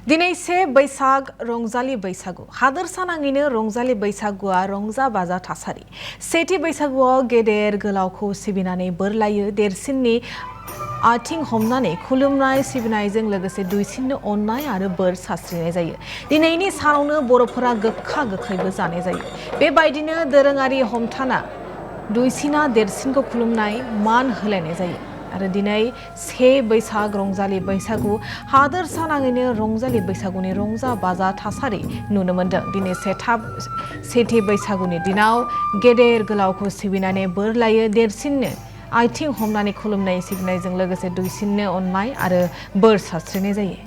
दिनै से बैसाग रंजालि बैसागु हादोरसा नाङैनो रंजालि बैसागुआ रंजा बाजा थासारि सेथि बैसागुआव गेदेर गोलावखौ सिबिनानै बोर लायो देरसिननि आथिं हमनानै खुलुमनाय सिबिनायजों लोगोसे दुइसिननो अननाय आरो बोर सास्रिनाय जायो। दिनैनि सानावनो बर'फोरा गोखा गोखैबो जानाय जायो। बेबायदिनो दोरोङारि हमथाना दुइसिना देरसिनखौ खुलुमनाय मान होलायनाय जायो। आरो दिनै से बैसाग रंजालि बैसागु हादोरसा नाङैनो रंजालि बैसागुनि रंजा बाजा थासारि नुनो मोन्दों। दिनै सेथि बैसागुनि दिनाव गेदेर गोलावखौ सिबिनानै बोर लायो देरसिननो आथिं हमनानै खुलुमनाय सिबिनायजों लोगोसे दुइसिननो अननाय आरो बोर सास्रिनाय जायो।